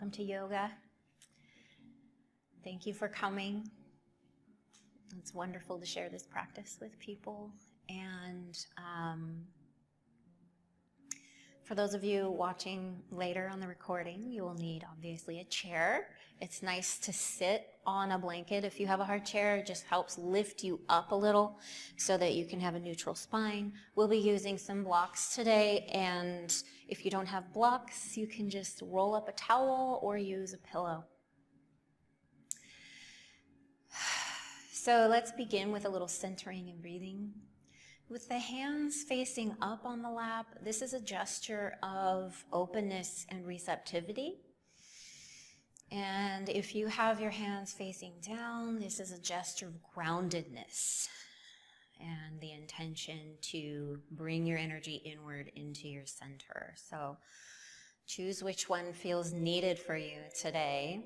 Welcome to yoga. Thank you for coming. It's wonderful to share this practice with people. And for those of you watching later on the recording, you will need obviously a chair. It's nice to sit on a blanket. If you have a hard chair, it just helps lift you up a little so that you can have a neutral spine. We'll be using some blocks today, and if you don't have blocks, you can just roll up a towel or use a pillow. So let's begin with a little centering and breathing. With the hands facing up on the lap, this is a gesture of openness and receptivity. And if you have your hands facing down, this is a gesture of groundedness and the intention to bring your energy inward into your center. So choose which one feels needed for you today,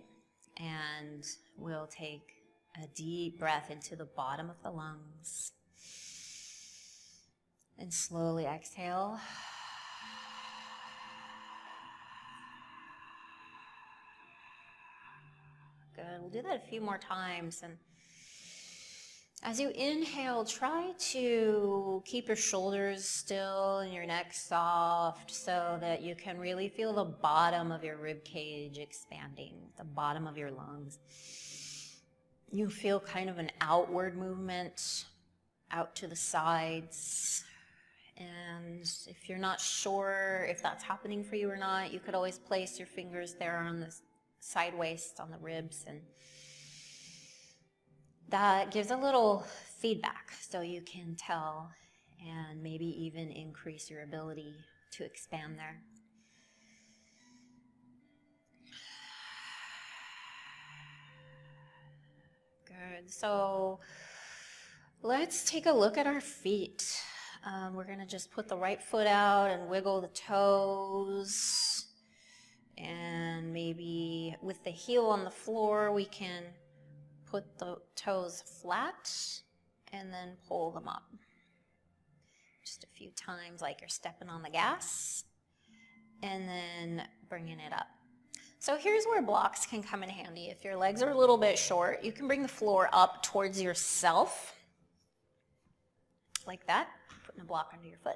and we'll take a deep breath into the bottom of the lungs. And slowly exhale. Good. We'll do that a few more times. And as you inhale, try to keep your shoulders still and your neck soft so that you can really feel the bottom of your rib cage expanding, the bottom of your lungs. You feel kind of an outward movement out to the sides. And if you're not sure if that's happening for you or not, you could always place your fingers there on the side waist, on the ribs, and that gives a little feedback so you can tell and maybe even increase your ability to expand there. Good. So let's take a look at our feet. We're going to just put the right foot out and wiggle the toes. And maybe with the heel on the floor, we can put the toes flat and then pull them up. Just a few times like you're stepping on the gas. And then bringing it up. So here's where blocks can come in handy. If your legs are a little bit short, you can bring the floor up towards yourself. Like that. Putting a block under your foot.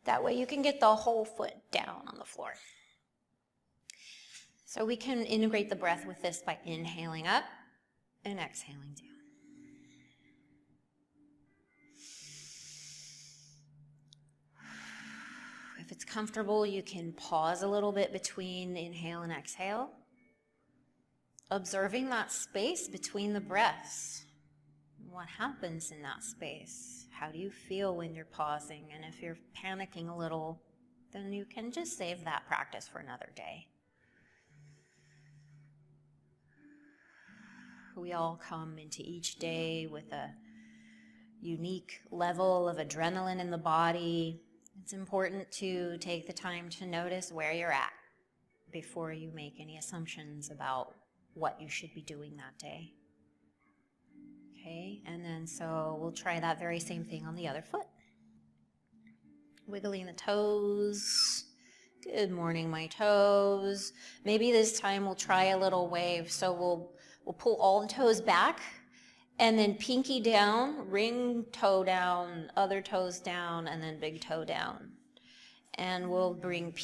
That way you can get the whole foot down on the floor. So we can integrate the breath with this by inhaling up and exhaling down. If it's comfortable, you can pause a little bit between inhale and exhale. Observing that space between the breaths. What happens in that space? How do you feel when you're pausing? And if you're panicking a little, then you can just save that practice for another day. We all come into each day with a unique level of adrenaline in the body. It's important to take the time to notice where you're at before you make any assumptions about what you should be doing that day. Okay, and then so we'll try that very same thing on the other foot. Wiggling the toes. Good morning, my toes. Maybe this time we'll try a little wave. So we'll pull all the toes back and then pinky down, ring toe down, other toes down, and then big toe down. And we'll bring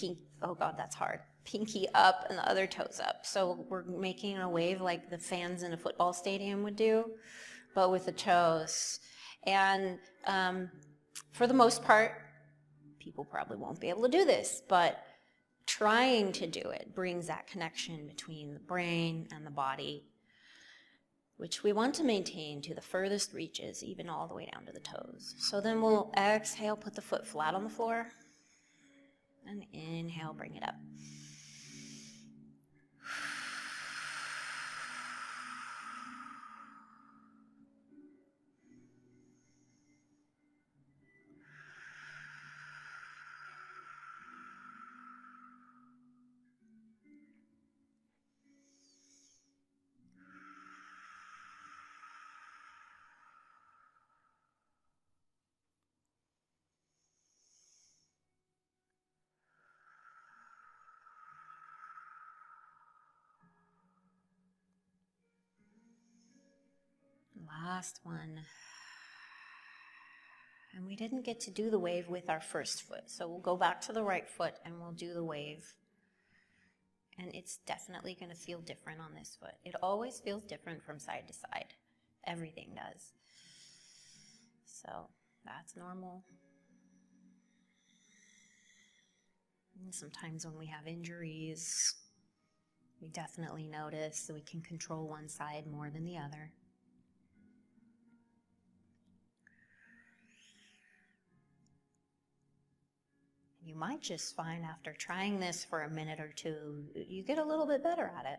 oh God, that's hard. Pinky up and the other toes up. So we're making a wave like the fans in a football stadium would do, but with the toes. And for the most part, people probably won't be able to do this, but trying to do it brings that connection between the brain and the body, which we want to maintain to the furthest reaches, even all the way down to the toes. So then we'll exhale, put the foot flat on the floor, and inhale, bring it up. Last one. And we didn't get to do the wave with our first foot, so we'll go back to the right foot and we'll do the wave. And it's definitely going to feel different on this foot. It always feels different from side to side. Everything does. So that's normal. And sometimes when we have injuries, we definitely notice that we can control one side more than the other. You might just find after trying this for a minute or two, you get a little bit better at it.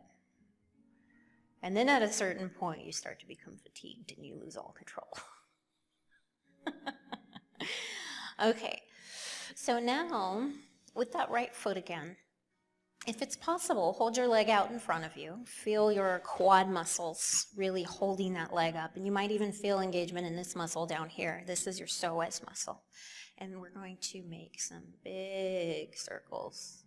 And then at a certain point, you start to become fatigued and you lose all control. Okay, so now with that right foot again, if it's possible, hold your leg out in front of you. Feel your quad muscles really holding that leg up. And you might even feel engagement in this muscle down here. This is your psoas muscle. And we're going to make some big circles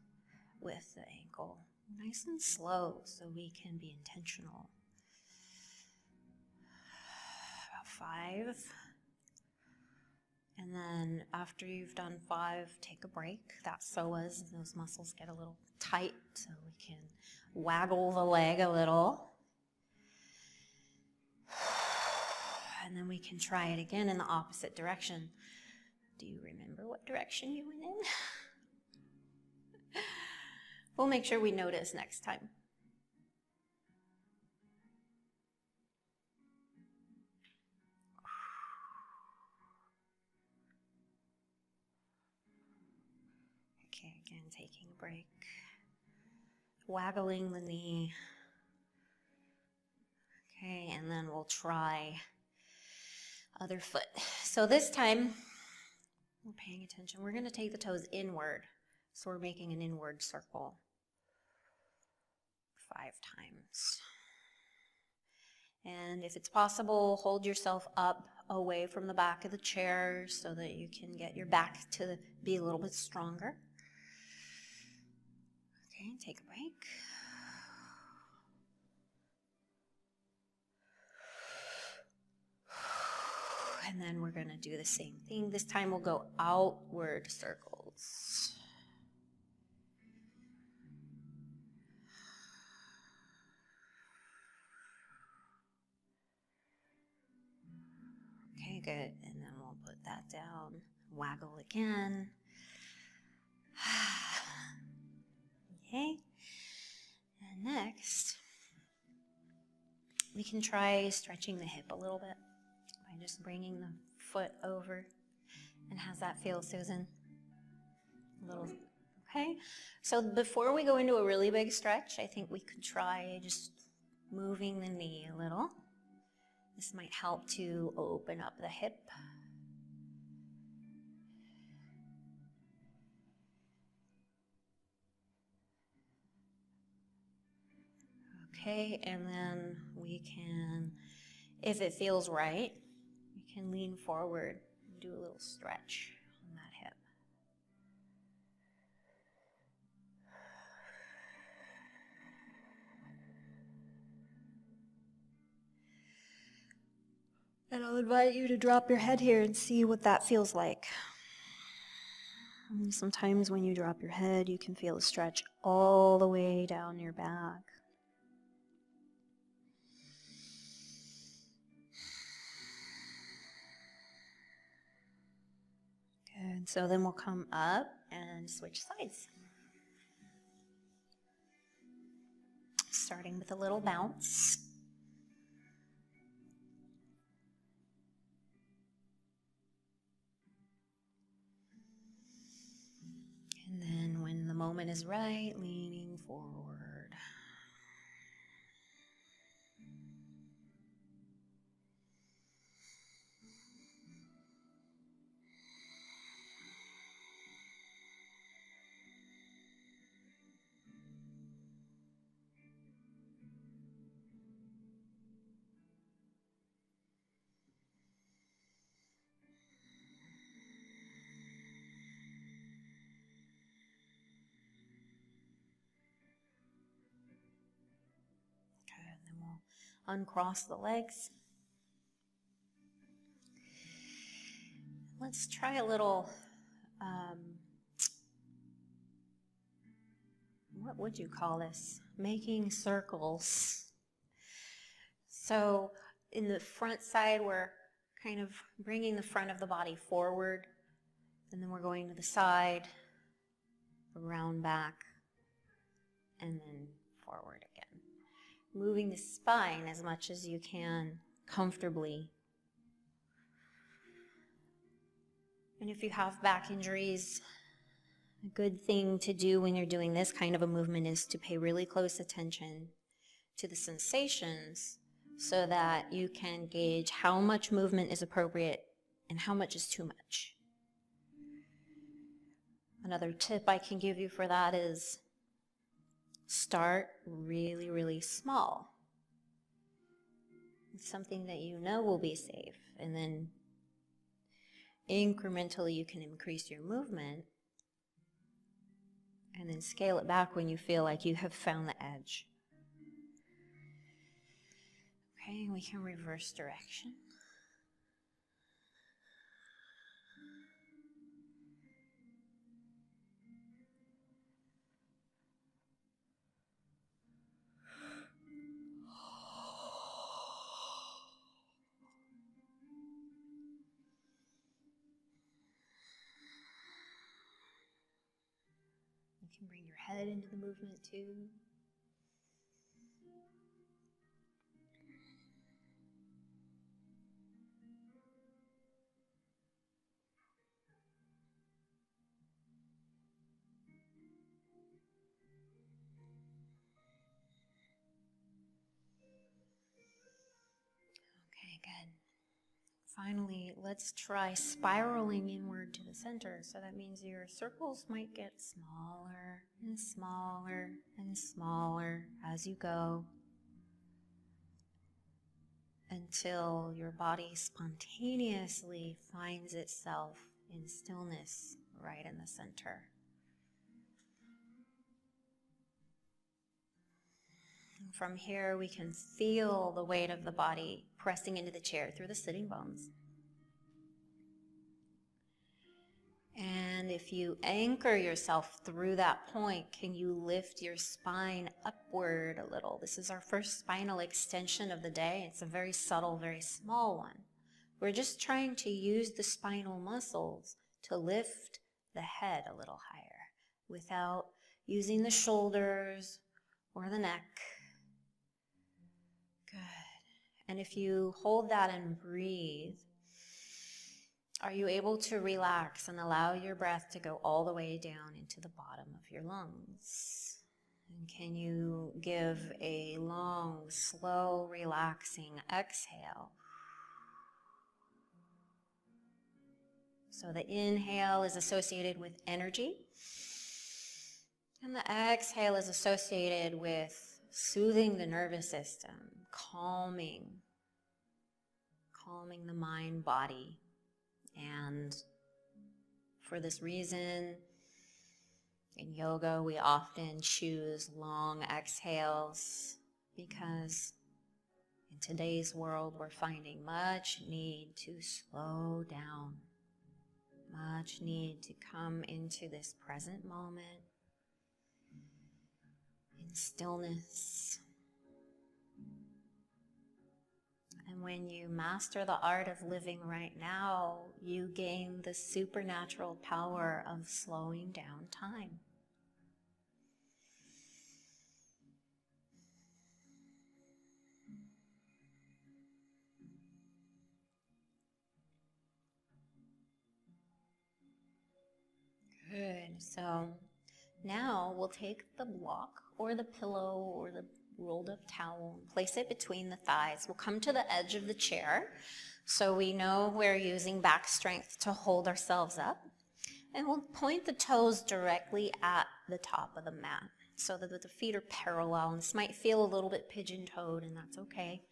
with the ankle. Nice and slow so we can be intentional. About 5. And then after you've done 5, take a break. That psoas, those muscles get a little tight so we can waggle the leg a little. And then we can try it again in the opposite direction. Do you remember what direction you went in? We'll make sure we notice next time. Okay, again, taking a break. Waggling the knee. Okay, and then we'll try other foot. So this time, we're paying attention. We're going to take the toes inward. So we're making an inward circle 5 times. And if it's possible, hold yourself up away from the back of the chair so that you can get your back to be a little bit stronger. Okay, take a break. And then we're going to do the same thing. This time we'll go outward circles. Okay, good. And then we'll put that down. Waggle again. Okay. And next, we can try stretching the hip a little bit by just bringing the foot over. And how's that feel, Susan? A little. Okay. So before we go into a really big stretch, I think we could try just moving the knee a little. This might help to open up the hip. Okay, and then we can, if it feels right, we can lean forward and do a little stretch on that hip. And I'll invite you to drop your head here and see what that feels like. And sometimes when you drop your head, you can feel a stretch all the way down your back. Good. So then we'll come up and switch sides. Starting with a little bounce. And then when the moment is right, leaning forward. Uncross the legs. let's try a little, what would you call this? Making circles. So in the front side, we're kind of bringing the front of the body forward, and then we're going to the side, around back, and then forward again. Moving the spine as much as you can comfortably. And if you have back injuries, a good thing to do when you're doing this kind of a movement is to pay really close attention to the sensations so that you can gauge how much movement is appropriate and how much is too much. Another tip I can give you for that is start really, really small. It's something that you know will be safe, and then incrementally you can increase your movement and then scale it back when you feel like you have found the edge. Okay, we can reverse direction. You can bring your head into the movement too. Okay, good. Finally, let's try spiraling inward to the center. So that means your circles might get smaller and smaller and smaller as you go, until your body spontaneously finds itself in stillness right in the center. And from here, we can feel the weight of the body pressing into the chair through the sitting bones. And if you anchor yourself through that point, can you lift your spine upward a little? This is our first spinal extension of the day. It's a very subtle, very small one. We're just trying to use the spinal muscles to lift the head a little higher without using the shoulders or the neck. Good. And if you hold that and breathe, are you able to relax and allow your breath to go all the way down into the bottom of your lungs? And can you give a long, slow, relaxing exhale? So the inhale is associated with energy, and the exhale is associated with soothing the nervous system, calming the mind, body. And for this reason, in yoga, we often choose long exhales because in today's world, we're finding much need to slow down, much need to come into this present moment in stillness. And when you master the art of living right now, you gain the supernatural power of slowing down time. Good. So now we'll take the block or the pillow or the rolled up towel and place it between the thighs. We'll come to the edge of the chair so we know we're using back strength to hold ourselves up. And we'll point the toes directly at the top of the mat so that the feet are parallel. And this might feel a little bit pigeon-toed, and that's okay.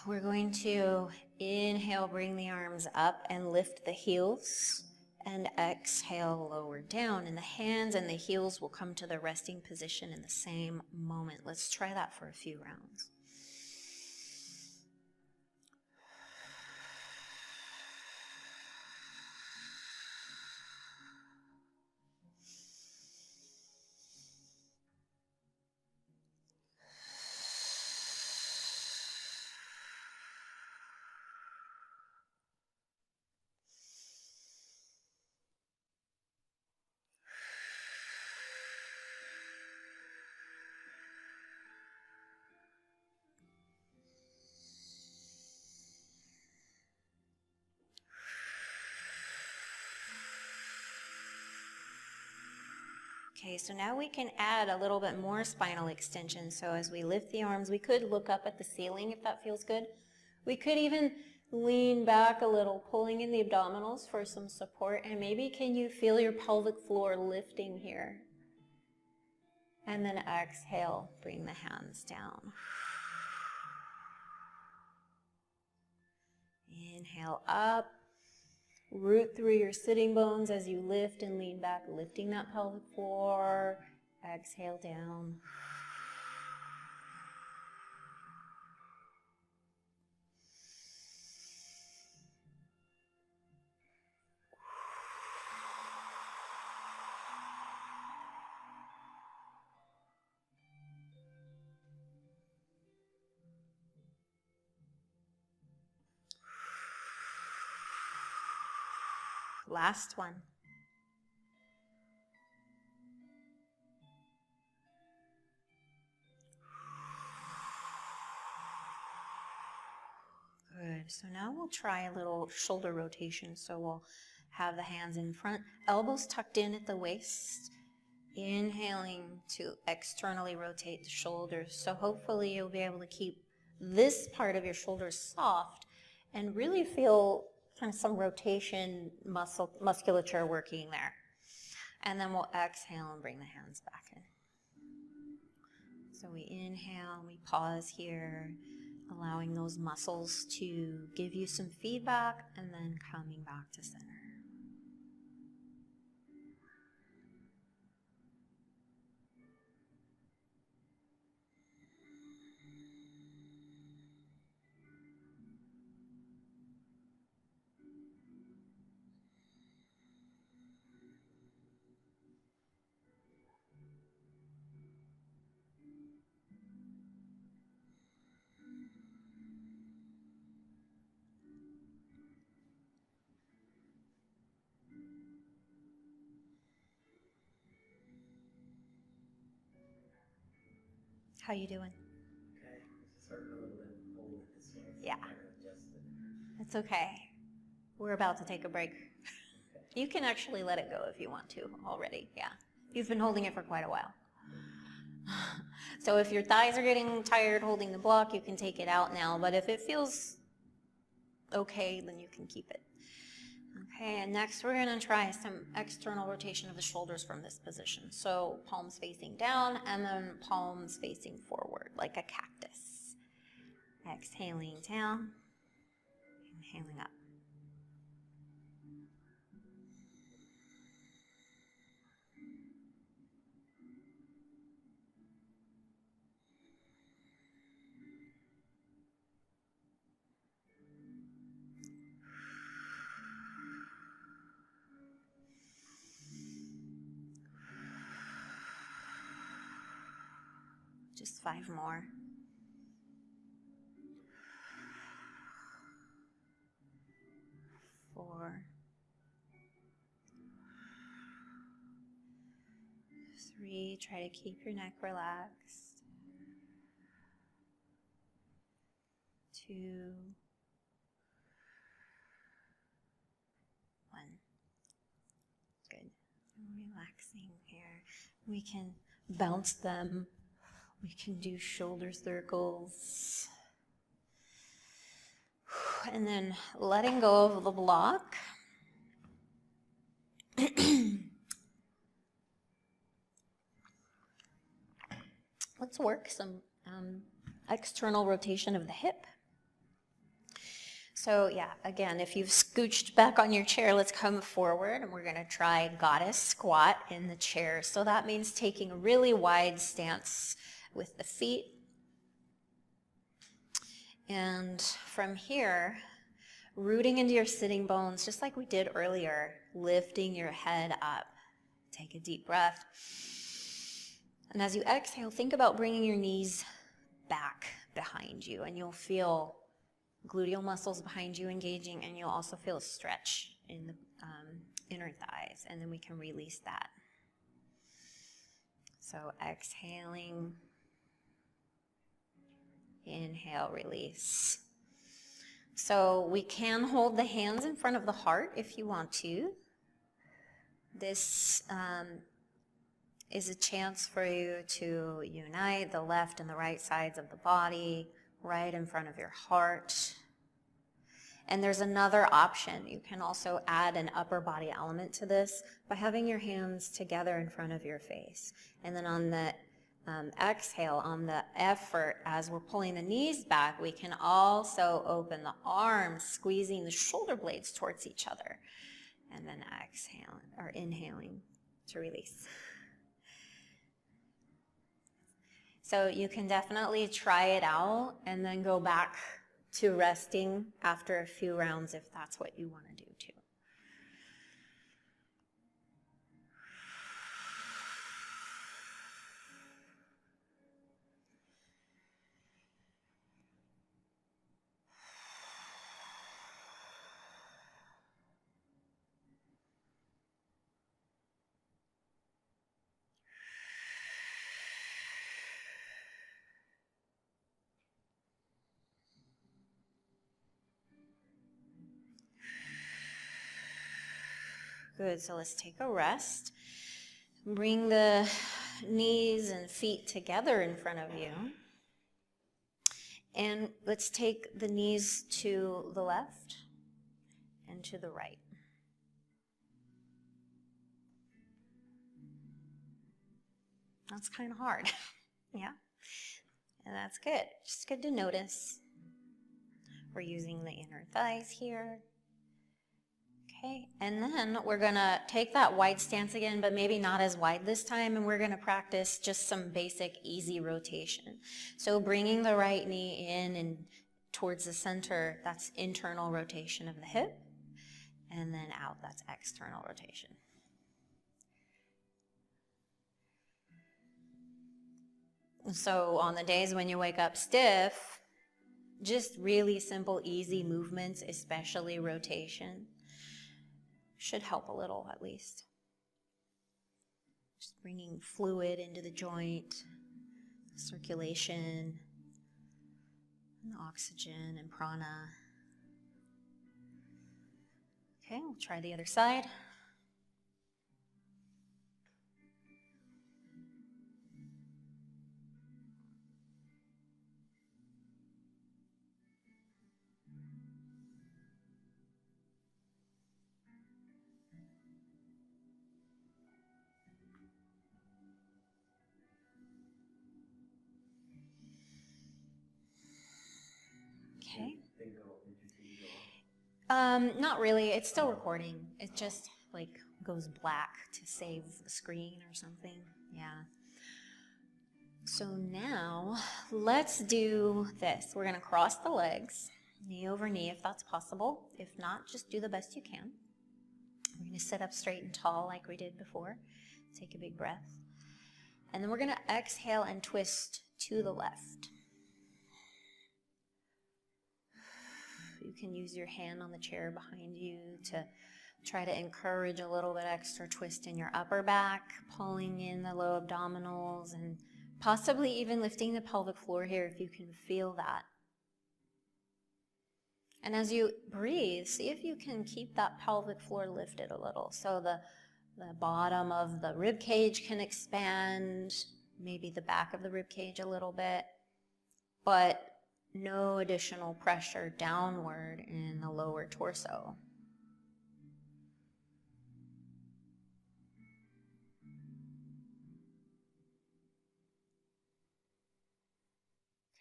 We're going to inhale, bring the arms up and lift the heels. And exhale, lower down, and the hands and the heels will come to the resting position in the same moment. Let's try that for a few rounds. Okay, so now we can add a little bit more spinal extension. So as we lift the arms, we could look up at the ceiling if that feels good. We could even lean back a little, pulling in the abdominals for some support. And maybe can you feel your pelvic floor lifting here? And then exhale, bring the hands down. Inhale up. Root through your sitting bones as you lift and lean back, lifting that pelvic floor. Exhale down. Last one. Good. So now we'll try a little shoulder rotation. So we'll have the hands in front, elbows tucked in at the waist. Inhaling to externally rotate the shoulders. So hopefully you'll be able to keep this part of your shoulders soft and really feel kind of some rotation musculature working there. And then we'll exhale and bring the hands back in. So we inhale, we pause here, allowing those muscles to give you some feedback and then coming back to center. How you doing? Okay, it's hurting a little bit holding it this way. Yeah. I gotta adjust it. It's okay. We're about to take a break. Okay. You can actually let it go if you want to already, yeah. You've been holding it for quite a while. So if your thighs are getting tired holding the block, you can take it out now, but if it feels okay, then you can keep it. Okay, and next we're going to try some external rotation of the shoulders from this position. So palms facing down and then palms facing forward like a cactus. Exhaling down, inhaling up. Just 5 more. 4. 3. Try to keep your neck relaxed. 2. 1. Good. Relaxing here. We can bounce them. We can do shoulder circles. And then letting go of the block. Let's work some external rotation of the hip. So yeah, again, if you've scooched back on your chair, let's come forward and we're going to try goddess squat in the chair. So that means taking a really wide stance with the feet. And from here, rooting into your sitting bones, just like we did earlier, lifting your head up. Take a deep breath. And as you exhale, think about bringing your knees back behind you, and you'll feel gluteal muscles behind you engaging, and you'll also feel a stretch in the inner thighs, and then we can release that. So exhaling, inhale, release. So we can hold the hands in front of the heart if you want to. This is a chance for you to unite the left and the right sides of the body right in front of your heart. And there's another option. You can also add an upper body element to this by having your hands together in front of your face. And then on the exhale, on the effort, as we're pulling the knees back, we can also open the arms, squeezing the shoulder blades towards each other. And then exhaling or inhaling to release. So you can definitely try it out and then go back to resting after a few rounds if that's what you want to do too. Good, so let's take a rest. Bring the knees and feet together in front of you. And let's take the knees to the left and to the right. That's kind of hard, yeah? And that's good, just good to notice. We're using the inner thighs here. Okay, and then we're gonna take that wide stance again, but maybe not as wide this time, and we're gonna practice just some basic easy rotation. So bringing the right knee in and towards the center, that's internal rotation of the hip, and then out, that's external rotation. So on the days when you wake up stiff, just really simple, easy movements, especially rotation, should help a little at least. Just bringing fluid into the joint, circulation, and oxygen and prana. Okay, we'll try the other side. Okay. Not really. It's still recording. It just like goes black to save the screen or something. Yeah. So now let's do this. We're going to cross the legs, knee over knee if that's possible. If not, just do the best you can. We're going to sit up straight and tall like we did before. Take a big breath. And then we're going to exhale and twist to the left. You can use your hand on the chair behind you to try to encourage a little bit extra twist in your upper back, pulling in the low abdominals and possibly even lifting the pelvic floor here if you can feel that. And as you breathe, see if you can keep that pelvic floor lifted a little. So the bottom of the rib cage can expand, maybe the back of the rib cage a little bit, but no additional pressure downward in the lower torso.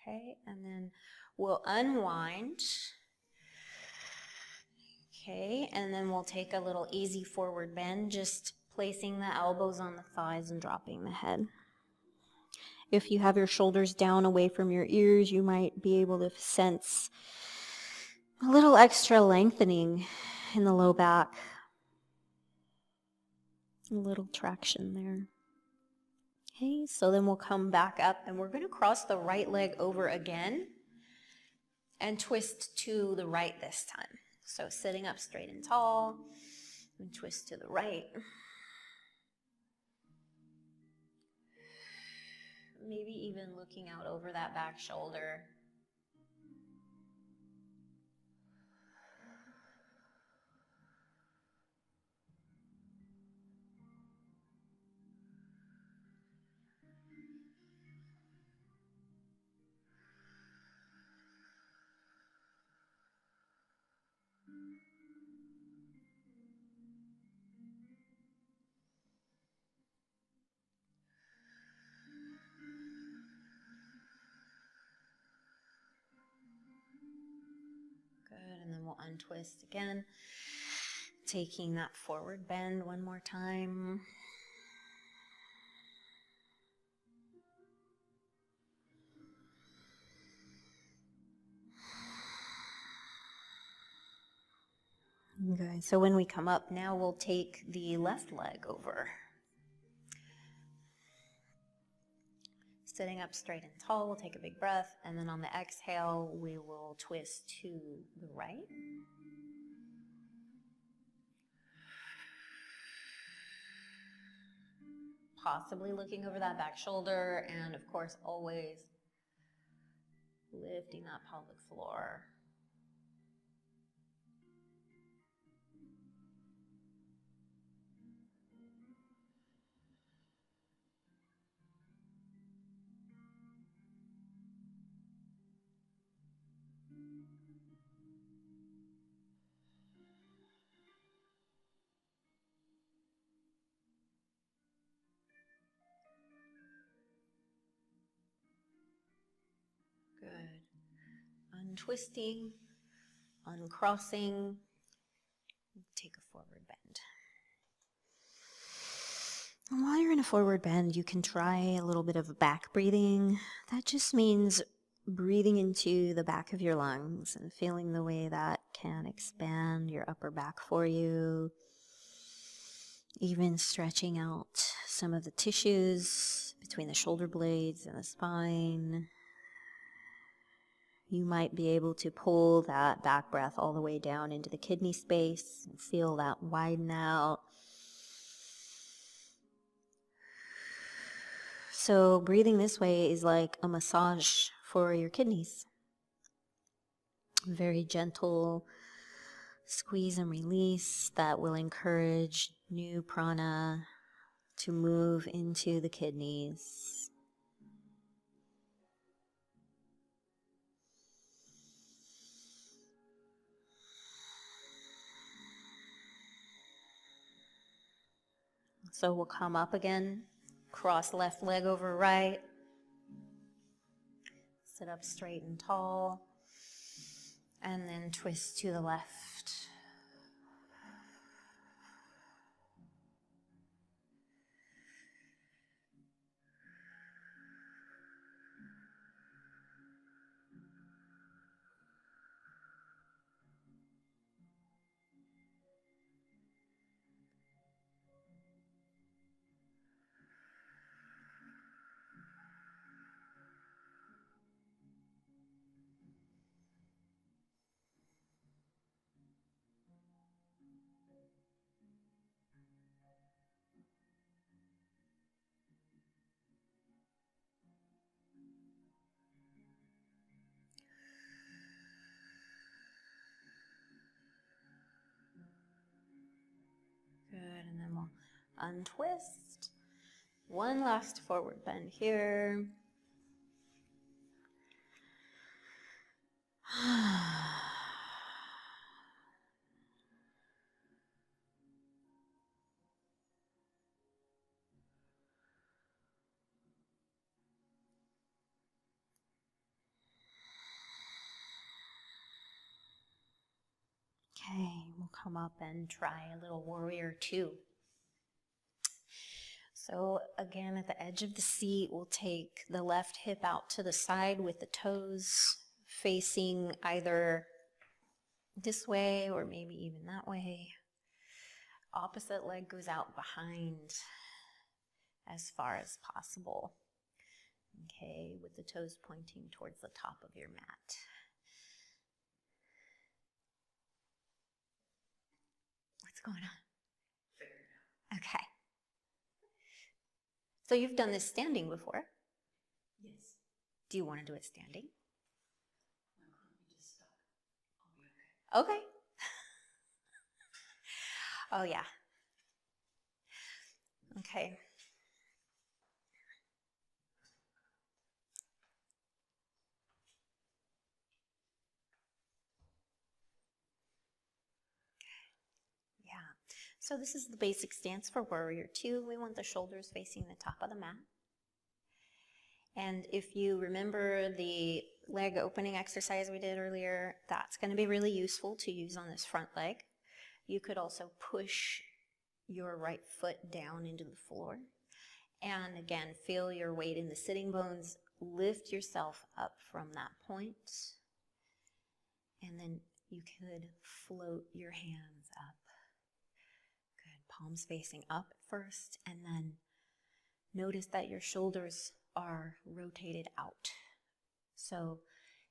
Okay, and then we'll unwind. Okay, and then we'll take a little easy forward bend, just placing the elbows on the thighs and dropping the head. If you have your shoulders down away from your ears, you might be able to sense a little extra lengthening in the low back. A little traction there. Okay, so then we'll come back up and we're going to cross the right leg over again and twist to the right this time. So sitting up straight and tall and twist to the right. Maybe even looking out over that back shoulder. and then we'll untwist again, taking that forward bend one more time. Okay, so when we come up, now we'll take the left leg over. Sitting up straight and tall, we'll take a big breath, and then on the exhale, we will twist to the right. Possibly looking over that back shoulder, and of course, always lifting that pelvic floor. Good. Untwisting, uncrossing, take a forward bend. And while you're in a forward bend, you can try a little bit of back breathing. That just means breathing into the back of your lungs and feeling the way that can expand your upper back for you. Even stretching out some of the tissues between the shoulder blades and the spine. You might be able to pull that back breath all the way down into the kidney space and feel that widen out. So breathing this way is like a massage for your kidneys. Very gentle squeeze and release that will encourage new prana to move into the kidneys. So we'll come up again, cross left leg over right, sit up straight and tall, and then twist to the left. Good, and then we'll untwist. One last forward bend here. Okay, we'll come up and try a little warrior two. So again, at the edge of the seat, we'll take the left hip out to the side with the toes facing either this way or maybe even that way. Opposite leg goes out behind as far as possible. Okay, with the toes pointing towards the top of your mat. What's going on? Okay. So you've done this standing before? Yes. Do you want to do it standing? No, let me just stop. I'll be okay. Okay. Oh, yeah. Okay. Yeah. So this is the basic stance for warrior two. We want the shoulders facing the top of the mat. And if you remember the leg opening exercise we did earlier, that's going to be really useful to use on this front leg. You could also push your right foot down into the floor. And again, feel your weight in the sitting bones. Lift yourself up from that point. And then you could float your hands up. Good. Palms facing up at first, and then notice that your shoulders are rotated out. So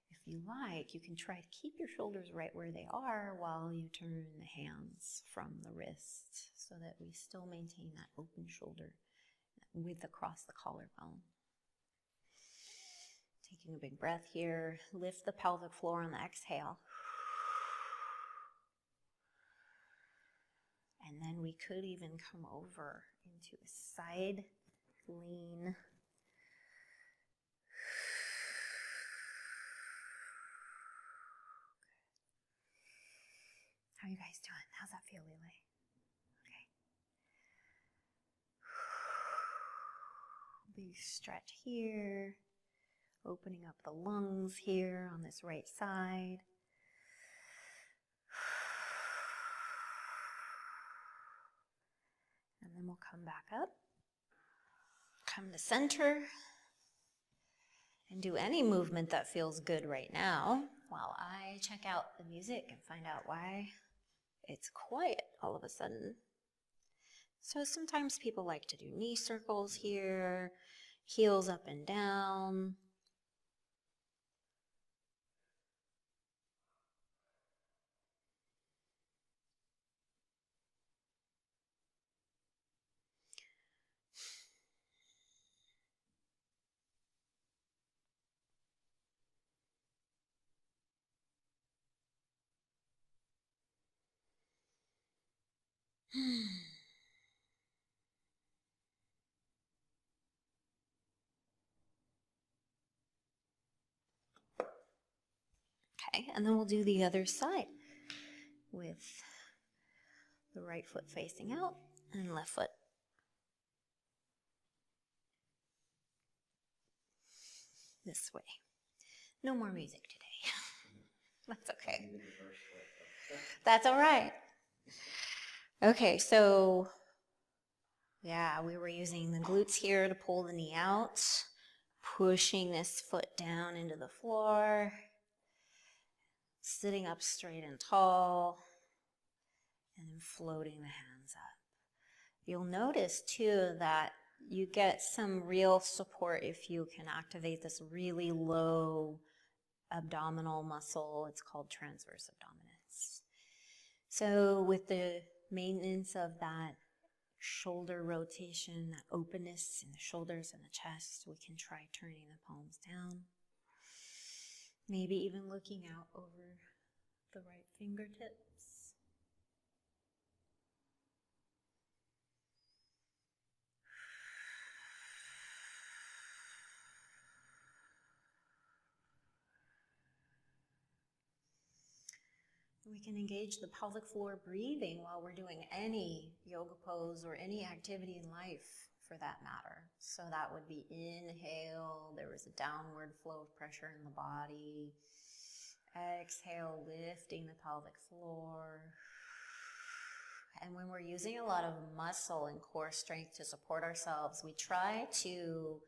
if you like, you can try to keep your shoulders right where they are while you turn the hands from the wrist so that we still maintain that open shoulder width across the collarbone. Taking a big breath here. Lift the pelvic floor on the exhale. And then we could even come over into a side lean. How are you guys doing? How's that feel, Lily? Okay. Big stretch here. Opening up the lungs here on this right side. And then we'll come back up. Come to center. And do any movement that feels good right now while I check out the music and find out why it's quiet all of a sudden. So sometimes people like to do knee circles here, heels up and down. Okay, and then we'll do the other side with the right foot facing out and left foot. This way. No more music today. That's okay. That's all right. Okay, so yeah, we were using the glutes here to pull the knee out, pushing this foot down into the floor, sitting up straight and tall, and then floating the hands up. You'll notice too that you get some real support if you can activate this really low abdominal muscle. It's called transverse abdominis. So with the maintenance of that shoulder rotation, that openness in the shoulders and the chest, we can try turning the palms down. Maybe even looking out over the right fingertips. We can engage the pelvic floor breathing while we're doing any yoga pose or any activity in life for that matter. So that would be inhale, there was a downward flow of pressure in the body. Exhale, lifting the pelvic floor. And when we're using a lot of muscle and core strength to support ourselves, we try to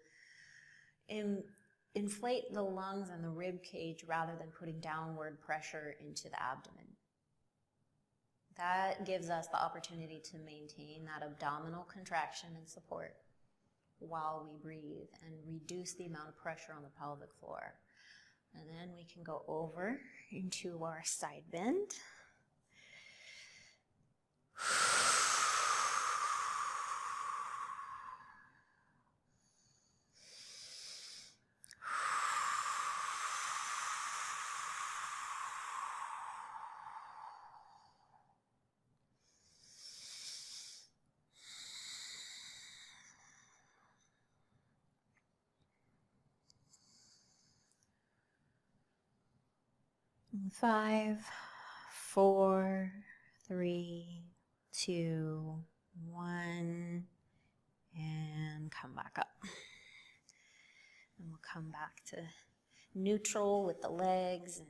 inflate the lungs and the rib cage rather than putting downward pressure into the abdomen. That gives us the opportunity to maintain that abdominal contraction and support while we breathe and reduce the amount of pressure on the pelvic floor. And then we can go over into our side bend. Five, 4, 3, 2, 1, and come back up. And come back to neutral with the legs and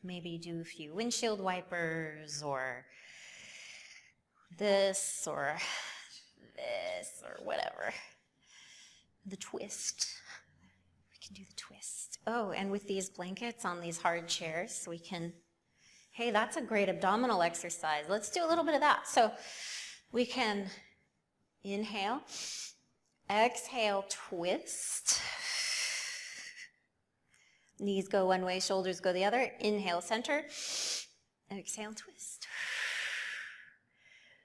maybe do a few windshield wipers or this or whatever. The twist. We can do the twist. Oh, and with these blankets on these hard chairs, we can, hey, that's a great abdominal exercise. Let's do a little bit of that. So we can inhale, exhale, twist. Knees go one way, shoulders go the other. Inhale, center. Exhale, twist.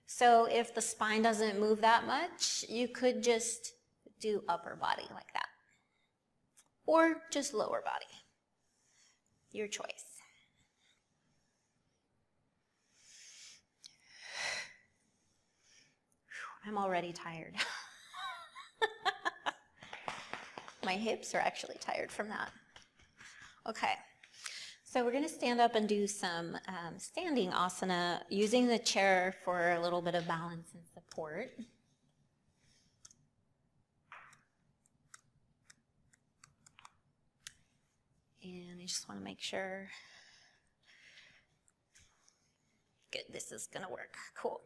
So if the spine doesn't move that much, you could just do upper body like that. Or just lower body. Your choice. I'm already tired. My hips are actually tired from that. Okay, so we're going to stand up and do some standing asana using the chair for a little bit of balance and support. And I just want to make sure. Good, this is going to work. Cool.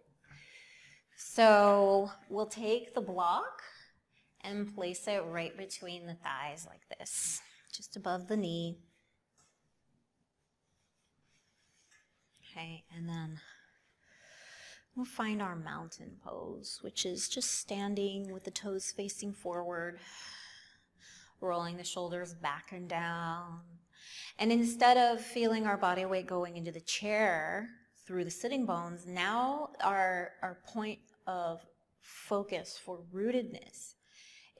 So we'll take the block and place it right between the thighs like this, just above the knee. Okay, and then we'll find our mountain pose, which is just standing with the toes facing forward, rolling the shoulders back and down. And instead of feeling our body weight going into the chair through the sitting bones, now our point of focus for rootedness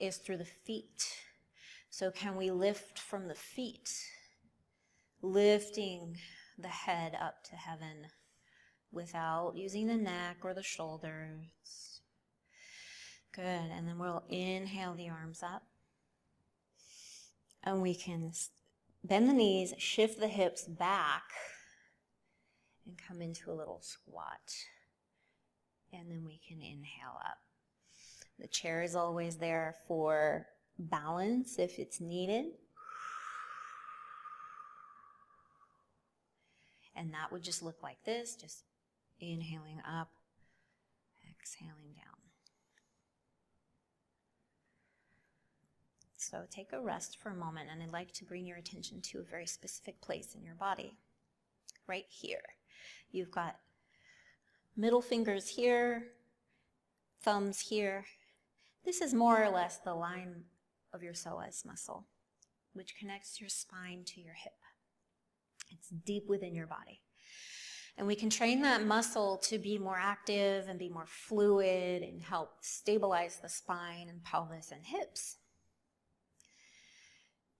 is through the feet. So can we lift from the feet, lifting the head up to heaven without using the neck or the shoulders? Good, and then we'll inhale the arms up. And we can bend the knees, shift the hips back, and come into a little squat. And then we can inhale up. The chair is always there for balance if it's needed. And that would just look like this, just inhaling up, exhaling down. So take a rest for a moment, and I'd like to bring your attention to a very specific place in your body, right here. You've got middle fingers here, thumbs here. This is more or less the line of your psoas muscle, which connects your spine to your hip. It's deep within your body. And we can train that muscle to be more active and be more fluid and help stabilize the spine and pelvis and hips.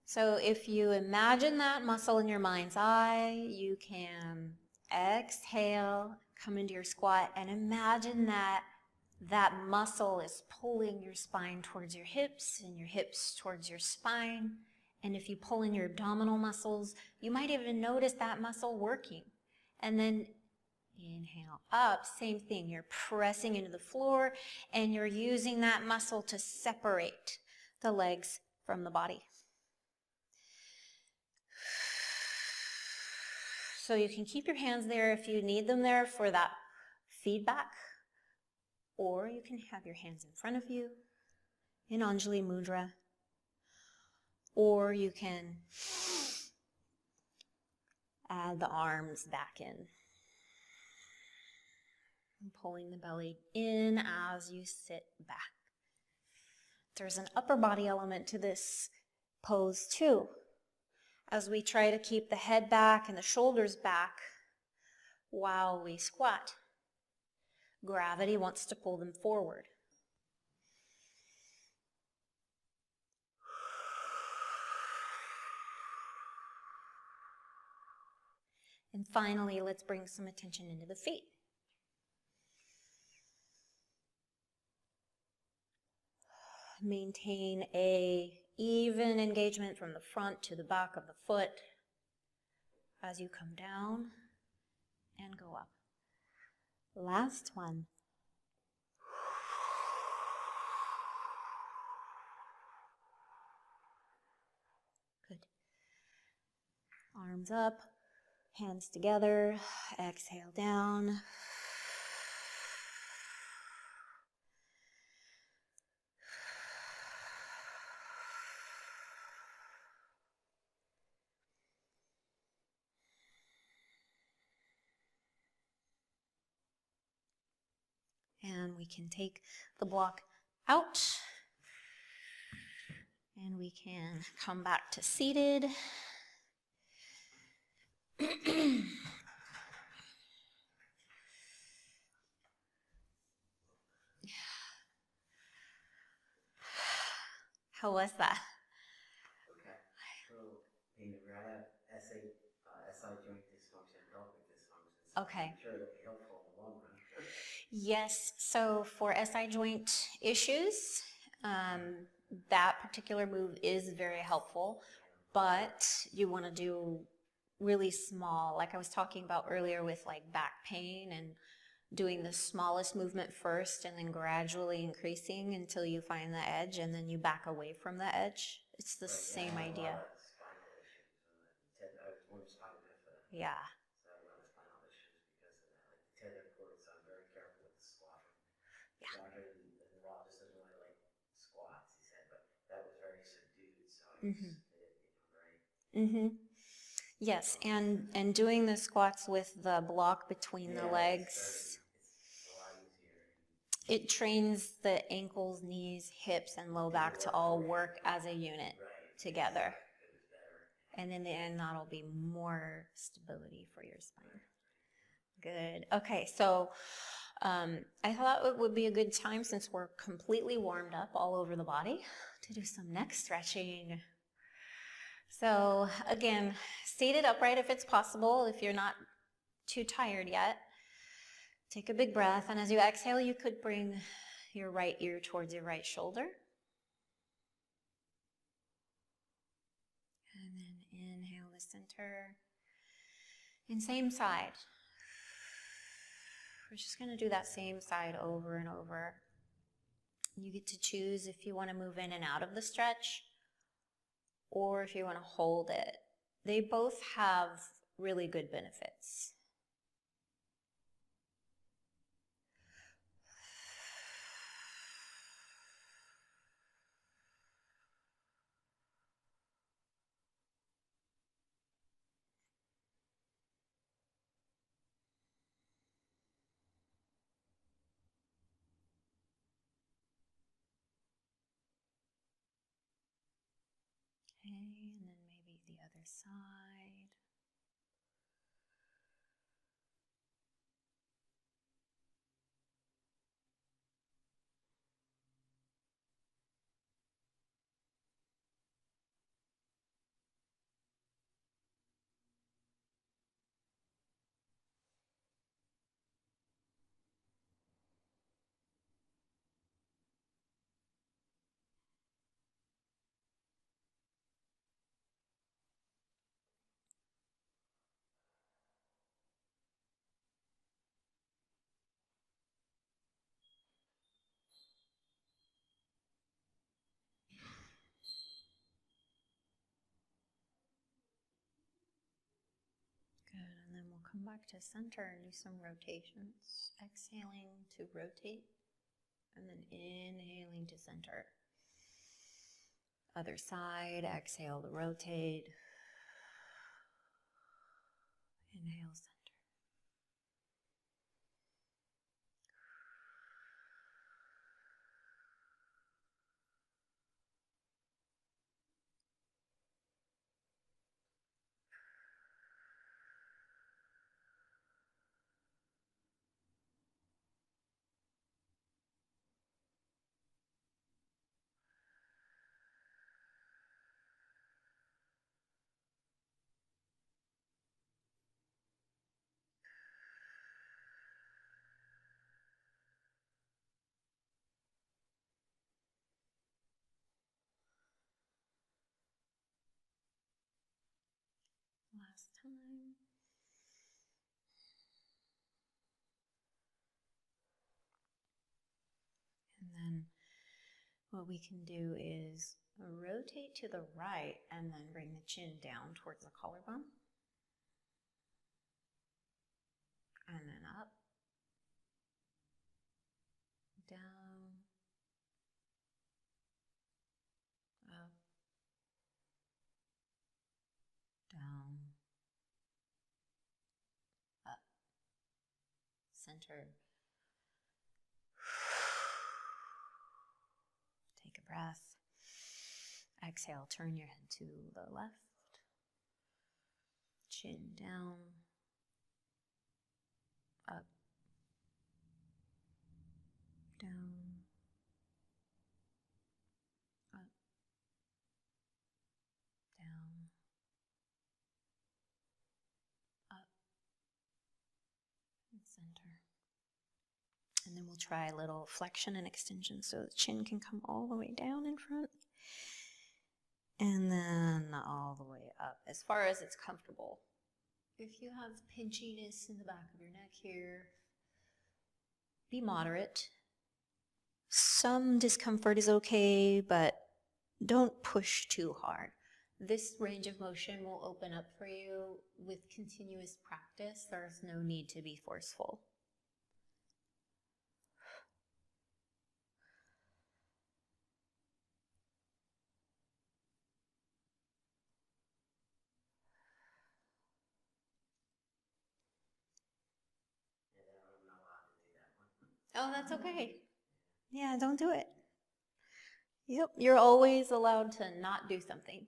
So if you imagine that muscle in your mind's eye, you can exhale, come into your squat, and imagine that that muscle is pulling your spine towards your hips and your hips towards your spine. And if you pull in your abdominal muscles, you might even notice that muscle working. And then inhale up, same thing. You're pressing into the floor and you're using that muscle to separate the legs from the body. So you can keep your hands there if you need them there for that feedback, or you can have your hands in front of you in Anjali Mudra, or you can add the arms back in, and pulling the belly in as you sit back. There's an upper body element to this pose too. As we try to keep the head back and the shoulders back while we squat. Gravity wants to pull them forward. And finally, let's bring some attention into the feet. Maintain an even engagement from the front to the back of the foot as you come down and go up. Last one. Arms up, hands together, exhale down. And we can take the block out. And we can come back to seated. How was that? Okay. So, I have SI joint dysfunction, pelvic dysfunction. So Okay. I'm sure it'll be helpful in the long run. Yes, so for SI joint issues, that particular move is very helpful, but you want to do really small, like I was talking about earlier with like back pain, and doing the smallest movement first and then gradually increasing until you find the edge, and then you back away from the edge. It's the same idea. Spinal issues. I was more spinal bifida. Yeah. So I have a lot of spinal issues because of that. Like the tether cord, so I'm very careful with the squatting. The doctor, the neurologist doesn't really like squats, he said, but that was very subdued, so I was very. Yes, and doing the squats with the block between the legs, It's a lot easier. it trains the ankles, knees, hips, and low back to all work as a unit together. And in the end, that'll be more stability for your spine. Good. Okay, so I thought it would be a good time, since we're completely warmed up all over the body, to do some neck stretching. So again, seated upright if it's possible, if you're not too tired yet. Take a big breath, and as you exhale, you could bring your right ear towards your right shoulder. And then inhale the center. And same side. We're just going to do that same side over and over. You get to choose if you want to move in and out of the stretch, or if you want to hold it. They both have really good benefits. Okay, and then maybe the other side. Good, and then we'll come back to center and do some rotations. Exhaling to rotate, and then inhaling to center. Other side, exhale to rotate. Inhale, center. Last time. And then what we can do is rotate to the right and then bring the chin down towards the collarbone. And then up, down, up, down, up, center. Take a breath. Exhale, turn your head to the left. Chin down, up, down, up, down, up, and center. And then we'll try a little flexion and extension so the chin can come all the way down in front. And then all the way up as far as it's comfortable. If you have pinchiness in the back of your neck here, be moderate. Some discomfort is okay, but don't push too hard. This range of motion will open up for you with continuous practice. There's no need to be forceful. Oh, that's okay. Yeah, don't do it. Yep, you're always allowed to not do something.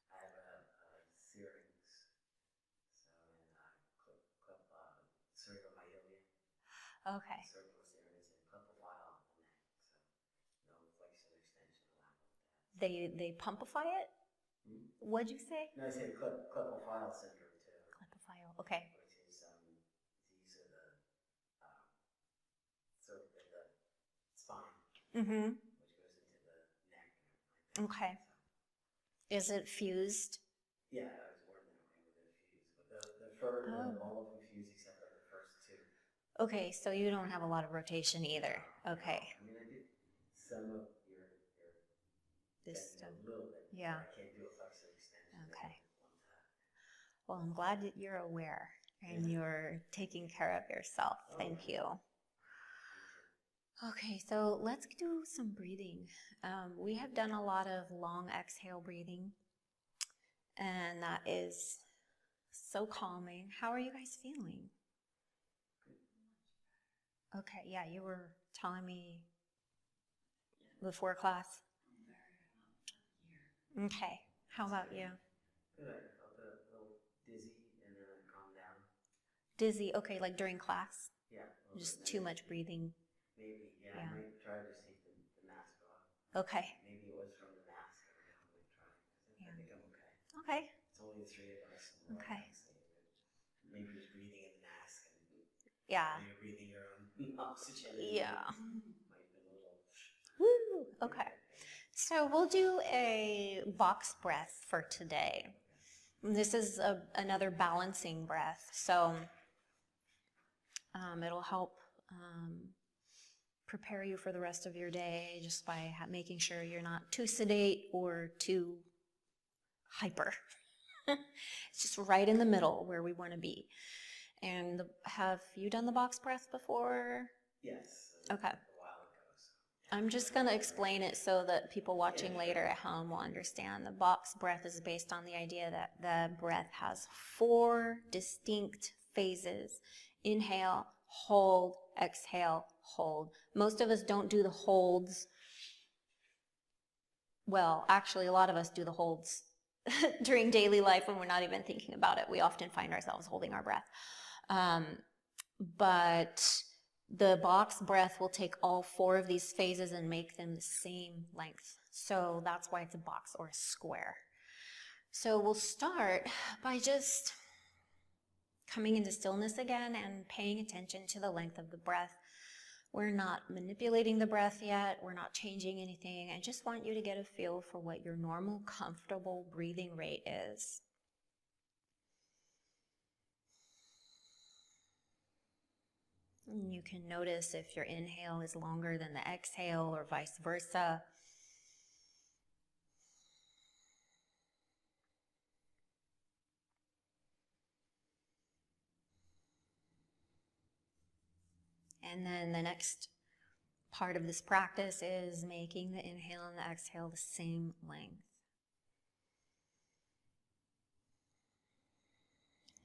I have a Syrinx, so circle my ilium. Okay. Circle Syrinx and clip a file on the neck, so no flexion extension allowed with that. They pumpify it? What'd you say? No, I said clip a file syndrome too. Clip a file. Okay. Which is these are the sort of the spine, Mm-hmm. which goes into the neck and everything like that. Okay. So, Is it fused? yeah, I was worried that way with the fuse, but all of them fuse except for the first two. Okay, so you don't have a lot of rotation either. Okay. I mean, I did some of your This stuff. a little bit. Yeah. I can't do a flexion extension. Okay. Well, I'm glad that you're aware and you're taking care of yourself. Thank you. Okay, so let's do some breathing. We have done a lot of long exhale breathing, and that is so calming. How are you guys feeling? Okay, yeah, you were telling me before class. Okay, how about you? Good. I felt a little dizzy and then I calmed down. Dizzy, okay, like during class? Yeah. Just too much breathing. Maybe, yeah. I might try to just take the mask off. Okay. Maybe it was from the mask. I don't know. I might try because I think I'm okay. Okay. It's only the three of us. So Okay. Maybe just breathing in the mask and Yeah. you're breathing your own oxygen. Yeah. Might have been a little. Woo! Okay. So we'll do a box breath for today. This is another balancing breath. So it'll help prepare you for the rest of your day just by making sure you're not too sedate or too hyper. It's just right in the middle where we want to be. And have you done the box breath before? Yes. Okay. A while ago. So. I'm just going to explain it so that people watching later at home will understand. The box breath is based on the idea that the breath has 4 distinct phases. Inhale, hold, exhale, hold. Most of us don't do the holds. Well, actually, a lot of us do the holds during daily life when we're not even thinking about it. We often find ourselves holding our breath. But the box breath will take all 4 of these phases and make them the same length. So that's why it's a box or a square. So we'll start by just coming into stillness again and paying attention to the length of the breath. We're not manipulating the breath yet. We're not changing anything. I just want you to get a feel for what your normal, comfortable breathing rate is. And you can notice if your inhale is longer than the exhale or vice versa. And then the next part of this practice is making the inhale and the exhale the same length.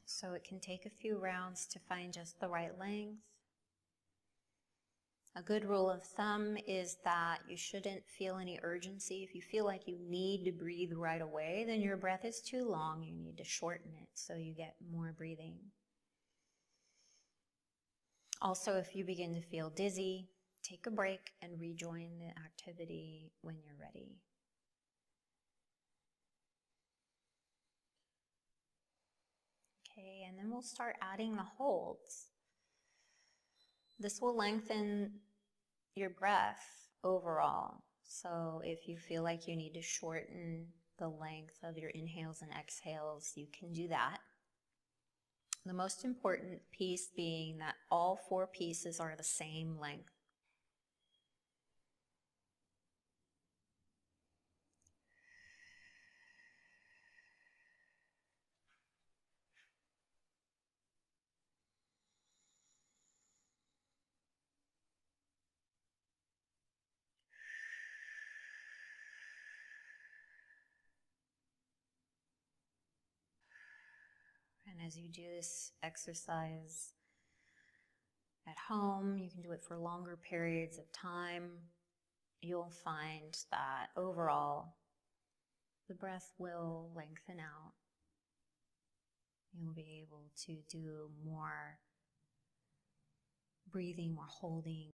So it can take a few rounds to find just the right length. A good rule of thumb is that you shouldn't feel any urgency. If you feel like you need to breathe right away, then your breath is too long. You need to shorten it so you get more breathing. Also, if you begin to feel dizzy, take a break and rejoin the activity when you're ready. Okay, and then we'll start adding the holds. This will lengthen your breath overall. So if you feel like you need to shorten the length of your inhales and exhales, you can do that. The most important piece being that all 4 pieces are the same length. And as you do this exercise at home, you can do it for longer periods of time. You'll find that overall, the breath will lengthen out. You'll be able to do more breathing, more holding,